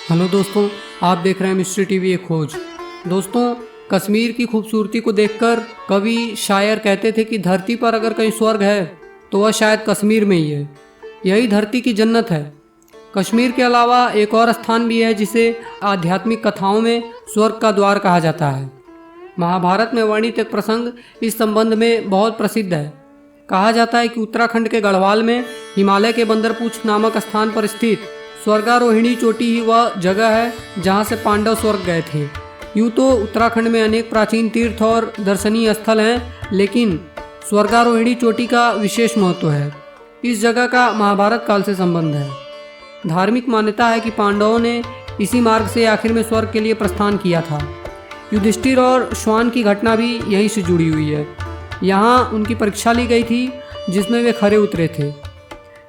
Hello दोस्तों, आप देख रहे हैं मिस्ट्री टीवी एक खोज। दोस्तों, कश्मीर की खूबसूरती को देखकर कवि शायर कहते थे कि धरती पर अगर कहीं स्वर्ग है तो वह शायद कश्मीर में ही है। यही धरती की जन्नत है। कश्मीर के अलावा एक और स्थान भी है जिसे आध्यात्मिक कथाओं में स्वर्ग का द्वार कहा जाता है। महाभारत में वर्णित एक प्रसंग इस संबंध में बहुत प्रसिद्ध है। कहा जाता है कि उत्तराखंड के गढ़वाल में हिमालय के बंदरपूछ नामक स्थान पर स्थित स्वर्गारोहिणी चोटी ही वह जगह है जहाँ से पांडव स्वर्ग गए थे। यूँ तो उत्तराखंड में अनेक प्राचीन तीर्थ और दर्शनीय स्थल हैं, लेकिन स्वर्गारोहिणी चोटी का विशेष महत्व है। इस जगह का महाभारत काल से संबंध है। धार्मिक मान्यता है कि पांडवों ने इसी मार्ग से आखिर में स्वर्ग के लिए प्रस्थान किया था। युधिष्ठिर और श्वान की घटना भी यहीं से जुड़ी हुई है। यहाँ उनकी परीक्षा ली गई थी जिसमें वे खरे उतरे थे।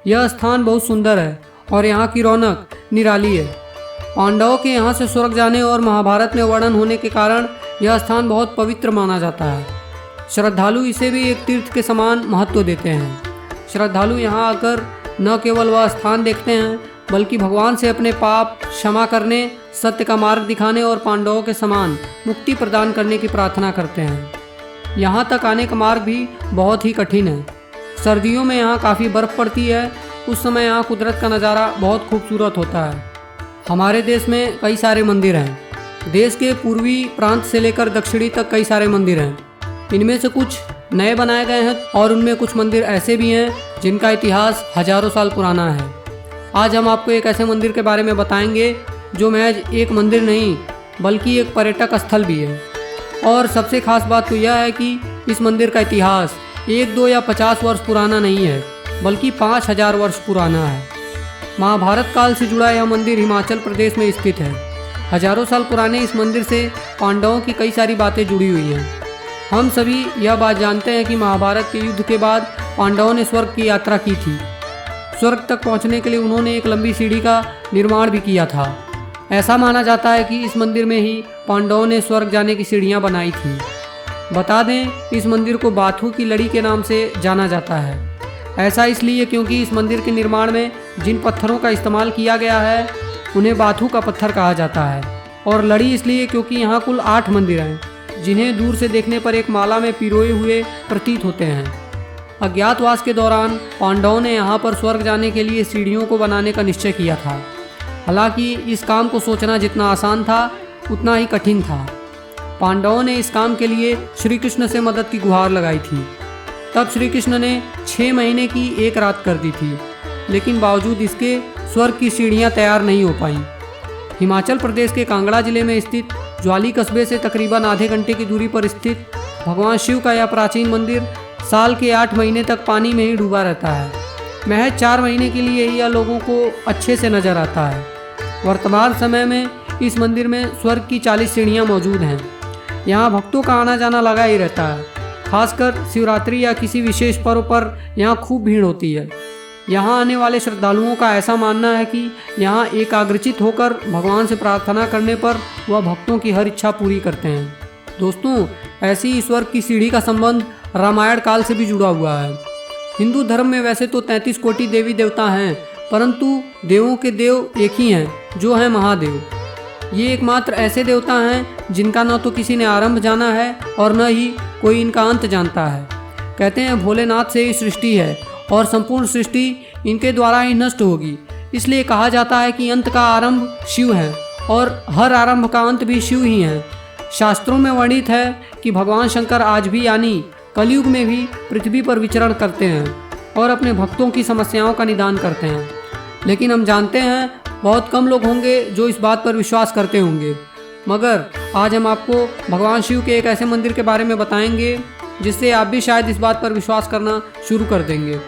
यह स्थान बहुत सुंदर है और यहाँ की रौनक निराली है। पांडवों के यहाँ से स्वर्ग जाने और महाभारत में वर्णन होने के कारण यह स्थान बहुत पवित्र माना जाता है। श्रद्धालु इसे भी एक तीर्थ के समान महत्व देते हैं। श्रद्धालु यहाँ आकर न केवल वह स्थान देखते हैं बल्कि भगवान से अपने पाप क्षमा करने, सत्य का मार्ग दिखाने और पांडवों के समान मुक्ति प्रदान करने की प्रार्थना करते हैं। यहाँ तक आने का मार्ग भी बहुत ही कठिन है। सर्दियों में यहाँ काफ़ी बर्फ़ पड़ती है। उस समय यहाँ कुदरत का नज़ारा बहुत खूबसूरत होता है। हमारे देश में कई सारे मंदिर हैं। देश के पूर्वी प्रांत से लेकर दक्षिणी तक कई सारे मंदिर हैं। इनमें से कुछ नए बनाए गए हैं और उनमें कुछ मंदिर ऐसे भी हैं जिनका इतिहास हजारों साल पुराना है। आज हम आपको एक ऐसे मंदिर के बारे में बताएंगे जो महज एक मंदिर नहीं बल्कि एक पर्यटक स्थल भी है। और सबसे खास बात तो यह है कि इस मंदिर का इतिहास 1, 2 या 50 वर्ष पुराना नहीं है बल्कि 5000 वर्ष पुराना है। महाभारत काल से जुड़ा यह मंदिर हिमाचल प्रदेश में स्थित है। हजारों साल पुराने इस मंदिर से पांडवों की कई सारी बातें जुड़ी हुई हैं। हम सभी यह बात जानते हैं कि महाभारत के युद्ध के बाद पांडवों ने स्वर्ग की यात्रा की थी। स्वर्ग तक पहुंचने के लिए उन्होंने एक लंबी सीढ़ी का निर्माण भी किया था। ऐसा माना जाता है कि इस मंदिर में ही पांडवों ने स्वर्ग जाने की सीढ़ियाँ बनाई थी। बता दें, इस मंदिर को बाथू की लड़ी के नाम से जाना जाता है। ऐसा इसलिए क्योंकि इस मंदिर के निर्माण में जिन पत्थरों का इस्तेमाल किया गया है उन्हें बाथू का पत्थर कहा जाता है। और लड़ी इसलिए क्योंकि यहाँ कुल 8 मंदिर हैं जिन्हें दूर से देखने पर एक माला में पिरोए हुए प्रतीत होते हैं। अज्ञातवास के दौरान पांडवों ने यहाँ पर स्वर्ग जाने के लिए सीढ़ियों को बनाने का निश्चय किया था। हालांकि इस काम को सोचना जितना आसान था उतना ही कठिन था। पांडवों ने इस काम के लिए श्री कृष्ण से मदद की गुहार लगाई थी। तब श्री कृष्ण ने 6 महीने की एक रात कर दी थी, लेकिन बावजूद इसके स्वर्ग की सीढ़ियाँ तैयार नहीं हो पाईं। हिमाचल प्रदेश के कांगड़ा जिले में स्थित ज्वाली कस्बे से तकरीबन आधे घंटे की दूरी पर स्थित भगवान शिव का यह प्राचीन मंदिर साल के 8 महीने तक पानी में ही डूबा रहता है। महज 4 महीने के लिए ही यह लोगों को अच्छे से नजर आता है। वर्तमान समय में इस मंदिर में स्वर्ग की 40 सीढ़ियाँ मौजूद हैं। यहाँ भक्तों का आना जाना लगा ही रहता है। खासकर शिवरात्रि या किसी विशेष पर्व पर यहाँ खूब भीड़ होती है। यहाँ आने वाले श्रद्धालुओं का ऐसा मानना है कि यहाँ एकाग्रचित होकर भगवान से प्रार्थना करने पर वह भक्तों की हर इच्छा पूरी करते हैं। दोस्तों, ऐसी ही स्वर्ग की सीढ़ी का संबंध रामायण काल से भी जुड़ा हुआ है। हिंदू धर्म में वैसे तो 33 कोटि देवी देवता हैं, परंतु देवों के देव एक ही हैं जो हैं महादेव। ये एकमात्र ऐसे देवता हैं जिनका न तो किसी ने आरंभ जाना है और न ही कोई इनका अंत जानता है। कहते हैं भोलेनाथ से ही सृष्टि है और संपूर्ण सृष्टि इनके द्वारा ही नष्ट होगी। इसलिए कहा जाता है कि अंत का आरंभ शिव है और हर आरंभ का अंत भी शिव ही है। शास्त्रों में वर्णित है कि भगवान शंकर आज भी यानी कलयुग में भी पृथ्वी पर विचरण करते हैं और अपने भक्तों की समस्याओं का निदान करते हैं। लेकिन हम जानते हैं बहुत कम लोग होंगे जो इस बात पर विश्वास करते होंगे। मगर आज हम आपको भगवान शिव के एक ऐसे मंदिर के बारे में बताएंगे जिससे आप भी शायद इस बात पर विश्वास करना शुरू कर देंगे।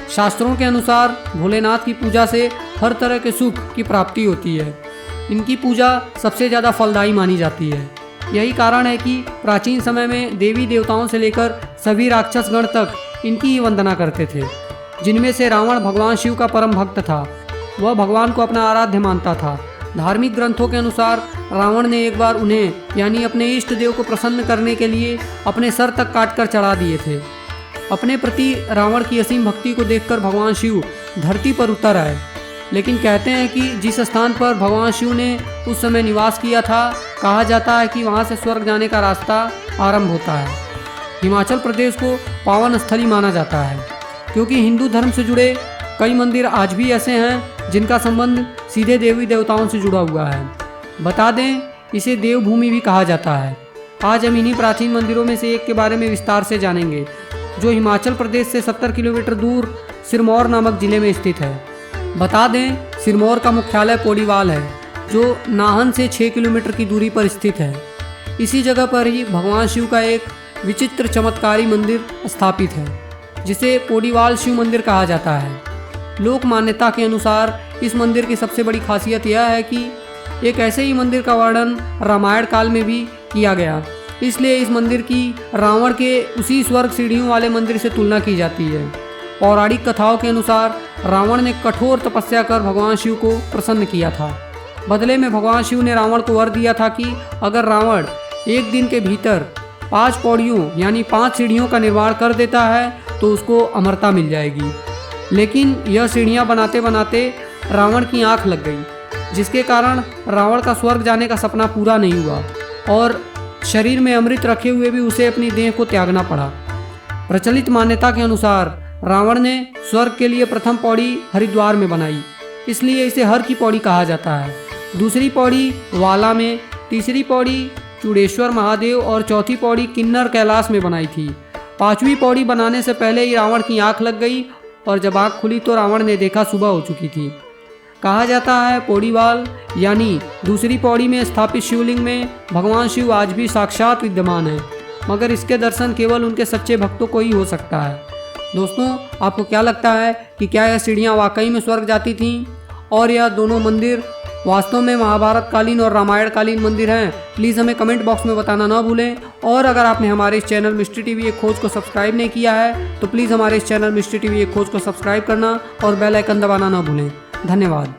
शास्त्रों के अनुसार भोलेनाथ की पूजा से हर तरह के सुख की प्राप्ति होती है। इनकी पूजा सबसे ज़्यादा फलदायी मानी जाती है। यही कारण है कि प्राचीन समय में देवी देवताओं से लेकर सभी राक्षस गण तक इनकी ही वंदना करते थे। जिनमें से रावण भगवान शिव का परम भक्त था। वह भगवान को अपना आराध्य मानता था। धार्मिक ग्रंथों के अनुसार रावण ने एक बार उन्हें यानी अपने इष्ट देव को प्रसन्न करने के लिए अपने सर तक काटकर चढ़ा दिए थे। अपने प्रति रावण की असीम भक्ति को देखकर भगवान शिव धरती पर उतर आए लेकिन कहते हैं कि जिस स्थान पर भगवान शिव ने उस समय निवास किया था, कहा जाता है कि वहाँ से स्वर्ग जाने का रास्ता आरंभ होता है। हिमाचल प्रदेश को पावन स्थली माना जाता है क्योंकि हिंदू धर्म से जुड़े कई मंदिर आज भी ऐसे हैं जिनका संबंध सीधे देवी देवताओं से जुड़ा हुआ है। बता दें, इसे देवभूमि भी कहा जाता है। आज हम इन्हीं प्राचीन मंदिरों में से एक के बारे में विस्तार से जानेंगे, जो हिमाचल प्रदेश से 70 किलोमीटर दूर सिरमौर नामक जिले में स्थित है। बता दें, सिरमौर का मुख्यालय पोडीवाल है, जो नाहन से 6 किलोमीटर की दूरी पर स्थित है। इसी जगह पर ही भगवान शिव का एक विचित्र चमत्कारी मंदिर स्थापित है, जिसे पोडीवाल शिव मंदिर कहा जाता है। लोक मान्यता के अनुसार इस मंदिर की सबसे बड़ी खासियत यह है कि एक ऐसे ही मंदिर का वर्णन रामायण काल में भी किया गया, इसलिए इस मंदिर की रावण के उसी स्वर्ग सीढ़ियों वाले मंदिर से तुलना की जाती है। पौराणिक कथाओं के अनुसार रावण ने कठोर तपस्या कर भगवान शिव को प्रसन्न किया था। बदले में भगवान शिव ने रावण को वर दिया था कि अगर रावण एक दिन के भीतर 5 पौड़ियों यानी 5 सीढ़ियों का निर्माण कर देता है तो उसको अमरता मिल जाएगी। लेकिन यह सीढ़ियाँ बनाते बनाते रावण की आंख लग गई, जिसके कारण रावण का स्वर्ग जाने का सपना पूरा नहीं हुआ और शरीर में अमृत रखे हुए भी उसे अपनी देह को त्यागना पड़ा। प्रचलित मान्यता के अनुसार रावण ने स्वर्ग के लिए प्रथम पौड़ी हरिद्वार में बनाई, इसलिए इसे हर की पौड़ी कहा जाता है। दूसरी पौड़ी वाला में, तीसरी पौड़ी चूड़ेश्वर महादेव और चौथी पौड़ी किन्नर कैलाश में बनाई थी। 5वीं पौड़ी बनाने से पहले ही रावण की आंख लग गई और जब आंख खुली तो रावण ने देखा सुबह हो चुकी थी। कहा जाता है पोडीवाल यानी दूसरी पौड़ी में स्थापित शिवलिंग में भगवान शिव आज भी साक्षात विद्यमान है, मगर इसके दर्शन केवल उनके सच्चे भक्तों को ही हो सकता है। दोस्तों, आपको क्या लगता है कि क्या यह सीढ़ियाँ वाकई में स्वर्ग जाती थीं और यह दोनों मंदिर वास्तव में महाभारत कालीन और रामायण कालीन मंदिर हैं? प्लीज़ हमें कमेंट बॉक्स में बताना ना भूलें। और अगर आपने हमारे इस चैनल मिस्ट्री टीवी एक खोज को सब्सक्राइब नहीं किया है तो प्लीज़ हमारे इस चैनल मिस्ट्री टीवी एक खोज को सब्सक्राइब करना और बेल आइकन दबाना ना भूलें। धन्यवाद।